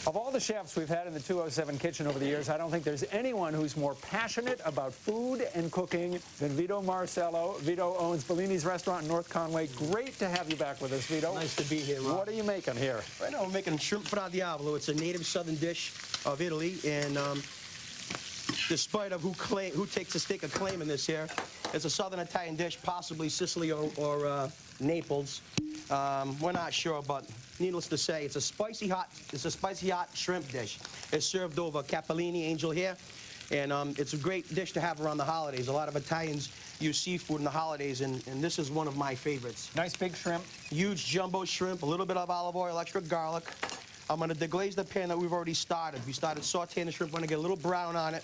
Of all the chefs we've had in the 207 kitchen over the years, I don't think there's anyone who's more passionate about food and cooking than Vito Marcello. Vito owns Bellini's restaurant in North Conway. Great to have you back with us, Vito. Nice to be here, Rob. What are you making here? Right now we're making Shrimp Fra Diavolo. It's a native southern dish of Italy, and despite of who takes a stake of claim in this here, it's a southern Italian dish, possibly Sicily or Naples. We're not sure, but needless to say, it's a spicy hot shrimp dish. It's served over capellini, angel hair, and it's a great dish to have around the holidays. A lot of Italians use seafood in the holidays, and this is one of my favorites. Nice big shrimp. Huge jumbo shrimp, a little bit of olive oil, extra garlic. I'm going to deglaze the pan that we've already started. We started sauteing the shrimp. We're going to get a little brown on it.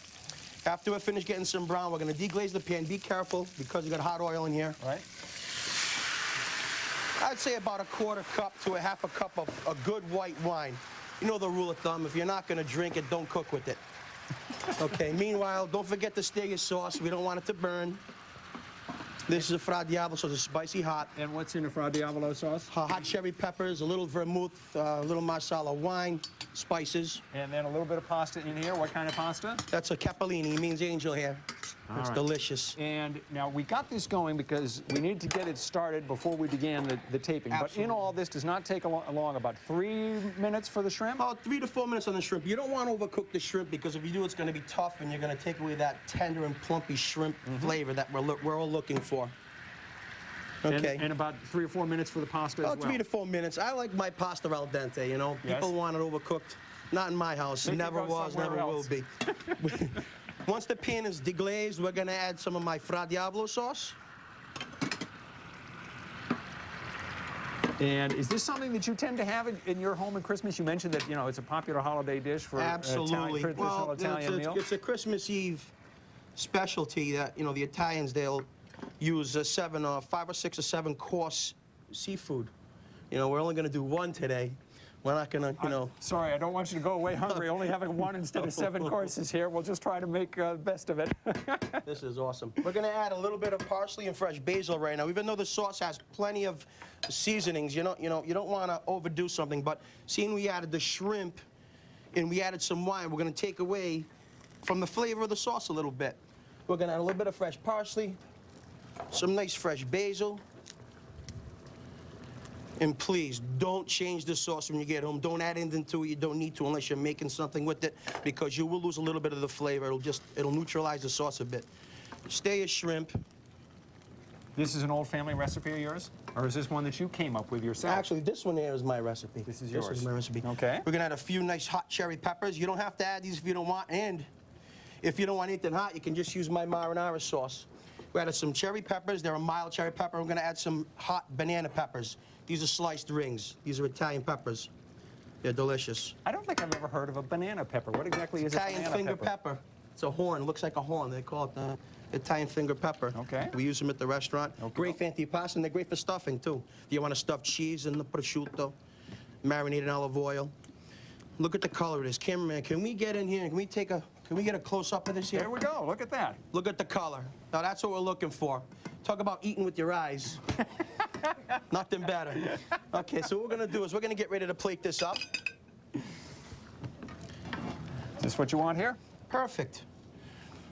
After we're finished getting some brown, we're going to deglaze the pan. Be careful, because you got hot oil in here. Right. I'd say about a quarter cup to a half a cup of a good white wine. You know the rule of thumb, if you're not going to drink it, don't cook with it. Okay, meanwhile, don't forget to stir your sauce. We don't want it to burn. This is a Fra Diavolo, so it's spicy hot. And what's in a Fra Diavolo sauce? Hot cherry peppers, a little vermouth, a little Marsala wine, spices. And then a little bit of pasta in here. What kind of pasta? That's a capellini, means angel hair. It's delicious. And now we got this going because we needed to get it started before we began the taping. Absolutely. But in all this does not take long, about 3 minutes for the shrimp? About 3 to 4 minutes on the shrimp. You don't want to overcook the shrimp, because if you do, it's going to be tough, and you're going to take away that tender and plumpy shrimp flavor that we're all looking for. Okay. And about 3 or 4 minutes for the pasta as well? 3 to 4 minutes. I like my pasta al dente, you know. Yes. People want it overcooked. Not in my house. Never was, never will be. Once the pan is deglazed, we're going to add some of my Fra Diavolo sauce. And is this something that you tend to have in your home at Christmas? You mentioned that, you know, it's a popular holiday dish for Absolutely. traditional Italian meal. It's a Christmas Eve specialty that, you know, the Italians, they'll use 5 or 6 or 7 course seafood. You know, we're only going to do 1 today. We're not going to, you know. Sorry, I don't want you to go away hungry, only having 1 instead of 7 courses here. We'll just try to make the best of it. This is awesome. We're going to add a little bit of parsley and fresh basil right now. Even though the sauce has plenty of seasonings, you don't want to overdo something. But seeing we added the shrimp and we added some wine, we're going to take away from the flavor of the sauce a little bit. We're going to add a little bit of fresh parsley, some nice fresh basil. And please, don't change the sauce when you get home. Don't add anything to it you don't need to unless you're making something with it, because you will lose a little bit of the flavor. It'll neutralize the sauce a bit. Stir your shrimp. This is an old family recipe of yours? Or is this one that you came up with yourself? Actually, this one here is my recipe. This is yours? This is my recipe. Okay. We're gonna add a few nice hot cherry peppers. You don't have to add these if you don't want, and if you don't want anything hot, you can just use my marinara sauce. We added some cherry peppers. They're a mild cherry pepper. We're gonna add some hot banana peppers. These are sliced rings. These are Italian peppers. They're delicious. I don't think I've ever heard of a banana pepper. What exactly is Italian a banana finger pepper? It's a horn. Looks like a horn. They call it the Italian finger pepper. Okay. We use them at the restaurant. Okay. Great for antipasta, and they're great for stuffing, too. If you want to stuff cheese and the prosciutto, marinated in olive oil. Look at the color of this. Cameraman, can we get in here? Can we get a close-up of this here? There we go. Look at that. Look at the color. Now, that's what we're looking for. Talk about eating with your eyes. Nothing better. Okay, so what we're going to do is we're going to get ready to plate this up. Is this what you want here? Perfect.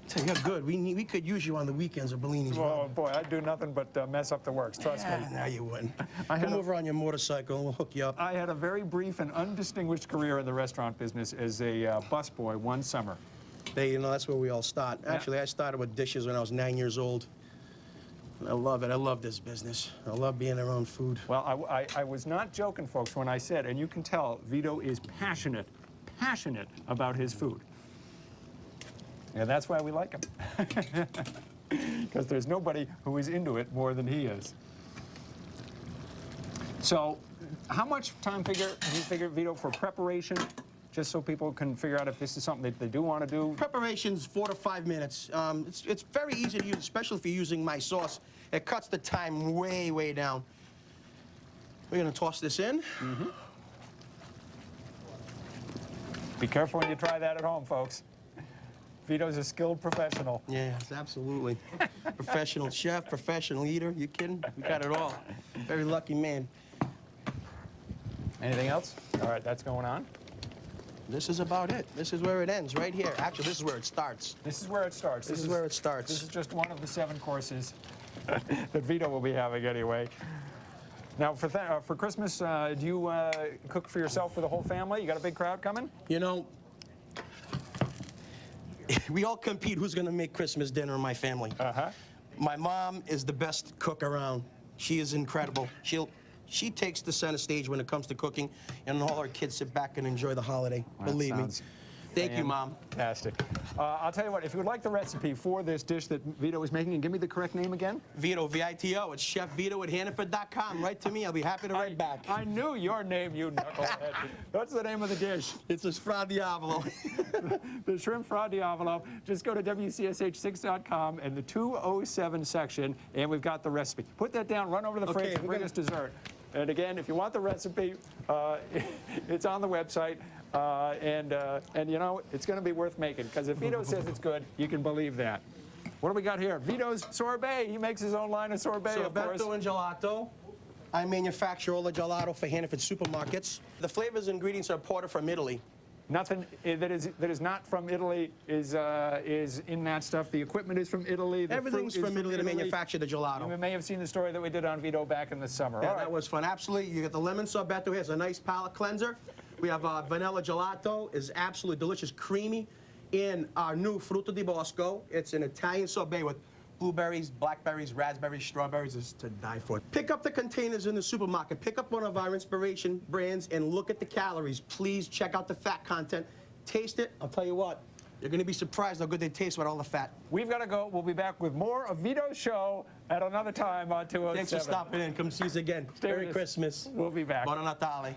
Tell you, you're good. We could use you on the weekends at Bellini's. Oh, boy, I'd do nothing but mess up the works, trust me. No, you wouldn't. Come over on your motorcycle and we'll hook you up. I had a very brief and undistinguished career in the restaurant business as a busboy one summer. Hey, you know, that's where we all start. Actually, I started with dishes when I was 9 years old. I love it. I love this business. I love being around food. Well, I was not joking, folks, when I said, and you can tell, Vito is passionate about his food. And that's why we like him. Because there's nobody who is into it more than he is. So, how much time do you figure, Vito, for preparation? Just so people can figure out if this is something that they do want to do? Preparation's 4 to 5 minutes. It's very easy to use, especially if you're using my sauce. It cuts the time way, way down. We're going to toss this in. Mm-hmm. Be careful when you try that at home, folks. Vito's a skilled professional. Yes, absolutely. Professional chef, professional eater. You kidding? We got it all. Very lucky man. Anything else? All right, that's going on. this is about it. This is where it ends, right here. Actually, this is where it starts. This is where it starts. This is where it starts. This is just one of the 7 courses that Vito will be having anyway. Now, for Christmas, do you cook for yourself, for the whole family? You got a big crowd coming? You know, we all compete who's going to make Christmas dinner in my family. Uh-huh. My mom is the best cook around. She is incredible. She takes the center stage when it comes to cooking, and all our kids sit back and enjoy the holiday. Believe me. Thank you, Mom. Fantastic. I'll tell you what, if you would like the recipe for this dish that Vito is making, and give me the correct name again. Vito, V-I-T-O. It's Chef Vito at Hannaford.com. Write to me. I'll be happy to write back. I knew your name, you knucklehead. What's the name of the dish? It's a Fra Diavolo. The Shrimp Fra Diavolo. Just go to WCSH6.com and the 207 section, and we've got the recipe. Put that down, run over to the fridge, and bring us dessert. And again, if you want the recipe, it's on the website. And you know, it's going to be worth making, because if Vito says it's good, you can believe that. What do we got here? Vito's sorbet. He makes his own line of sorbet, of course. Sorbetto and gelato. I manufacture all the gelato for Hannaford supermarkets. The flavors and ingredients are imported from Italy. Nothing that is not from Italy is in that stuff. The equipment is from Italy. Everything's from Italy to manufacture the gelato. You may have seen the story that we did on Vito back in the summer. Yeah, that was fun. Absolutely. You get the lemon sorbetto here. It's a nice palate cleanser. We have vanilla gelato. Is absolutely delicious, creamy. And our new Frutto di Bosco. It's an Italian sorbet with blueberries, blackberries, raspberries, strawberries. Is to die for. Pick up the containers in the supermarket. Pick up one of our inspiration brands and look at the calories. Please check out the fat content. Taste it. I'll tell you what. You're going to be surprised how good they taste with all the fat. We've got to go. We'll be back with more of Vito's show at another time on 207. Thanks for stopping in. Come see us again. Merry Christmas. We'll be back. Buon Natale.